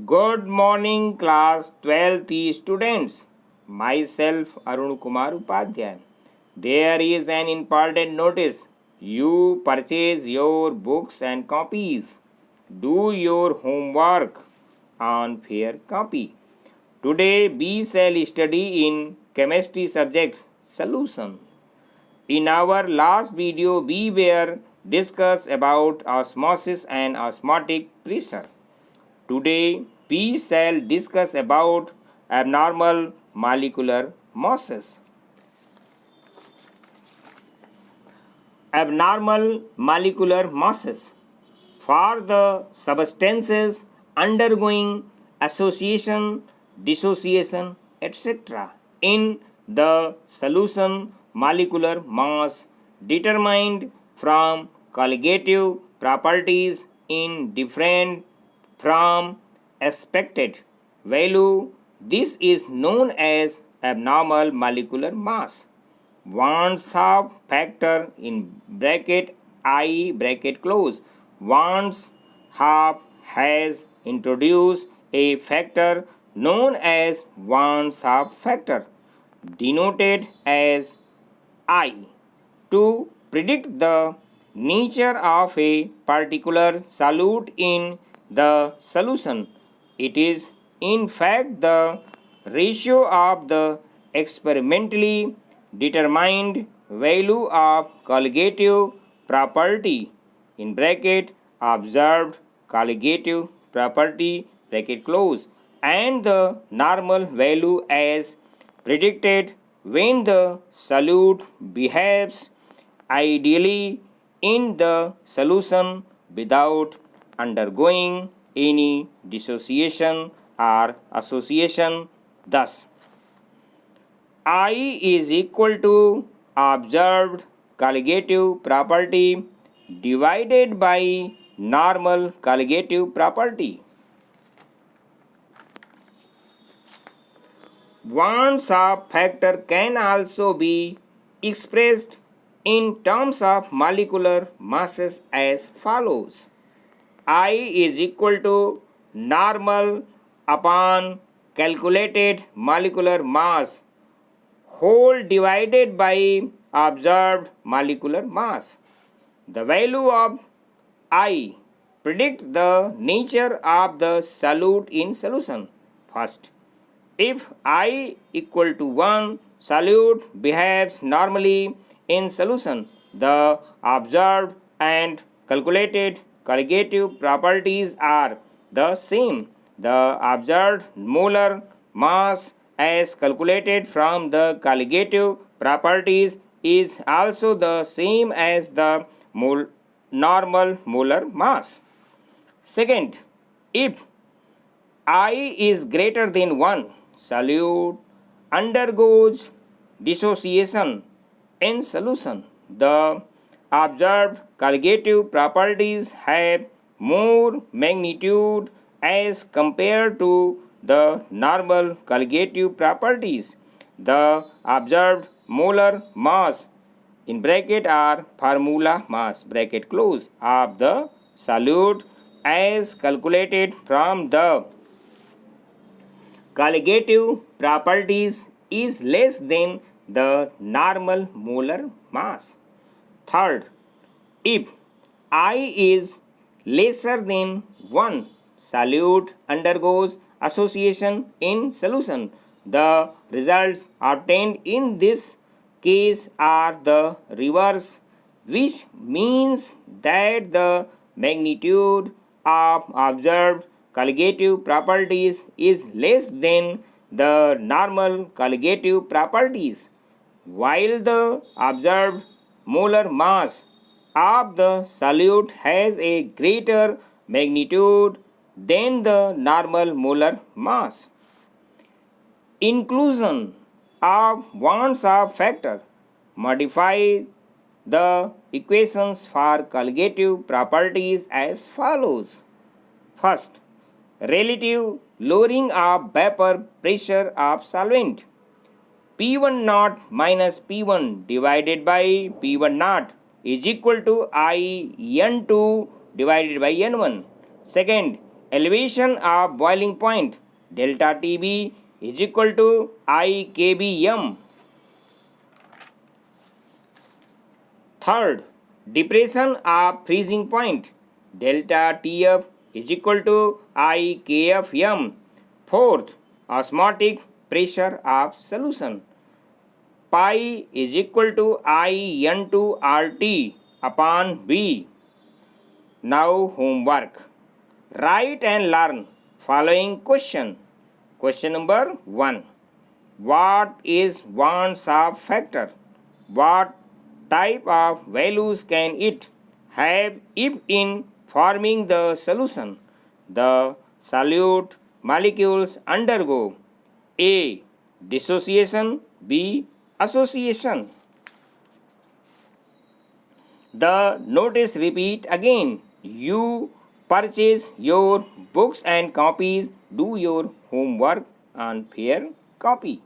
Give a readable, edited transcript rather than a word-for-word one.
Good morning, class 12th students. Myself, Arun Kumar Upadhyay. There is an important notice. You purchase your books and copies. Do your homework on fair copy. Today, we shall study in chemistry subject solution. In our last video, we were discussed about osmosis and osmotic pressure. Today we shall discuss about abnormal molecular masses. Abnormal molecular masses for the substances undergoing association, dissociation, etc. in the solution molecular mass determined from colligative properties in different from expected value. This is known as abnormal molecular mass. Wants half factor in bracket I bracket close. Wants half has introduced a factor known as Wants half factor, denoted as I, to predict the nature of a particular solute in the solution. It is in fact the ratio of the experimentally determined value of colligative property in bracket observed colligative property bracket close and the normal value as predicted when the solute behaves ideally in the solution without undergoing any dissociation or association. Thus, I is equal to observed colligative property divided by normal colligative property. Wants of factor can also be expressed in terms of molecular masses as follows. I is equal to normal upon calculated molecular mass whole divided by observed molecular mass. The value of I predicts the nature of the solute in solution. First, if I equal to 1, solute behaves normally in solution. The observed and calculated colligative properties are the same. The observed molar mass as calculated from the colligative properties is also the same as the normal molar mass. Second, if I is greater than 1, solute undergoes dissociation in solution. The observed colligative properties have more magnitude as compared to the normal colligative properties. The observed molar mass in bracket are formula mass bracket close of the solute as calculated from the colligative properties is less than the normal molar mass. Third, if I is lesser than 1, solute undergoes association in solution. The results obtained in this case are the reverse, which means that the magnitude of observed colligative properties is less than the normal colligative properties, while the observed molar mass of the solute has a greater magnitude than the normal molar mass. Inclusion of Wants of factor modify the equations for colligative properties as follows. First, relative lowering of vapor pressure of solvent. P1 naught minus P1 divided by P1 naught is equal to I N2 divided by N1. Second, Elevation of boiling point delta TB is equal to IKBM. Third, depression of freezing point delta TF is equal to IKFM. Fourth, osmotic pressure of solution pi is equal to IN2RT upon V. Now homework. Write and learn following question. Question number 1. What is Won's-Hop factor? What type of values can it have if in forming the solution the solute molecules undergo A. Dissociation, B. Association. The notice repeat again. You purchase your books and copies. Do your homework on fair copy.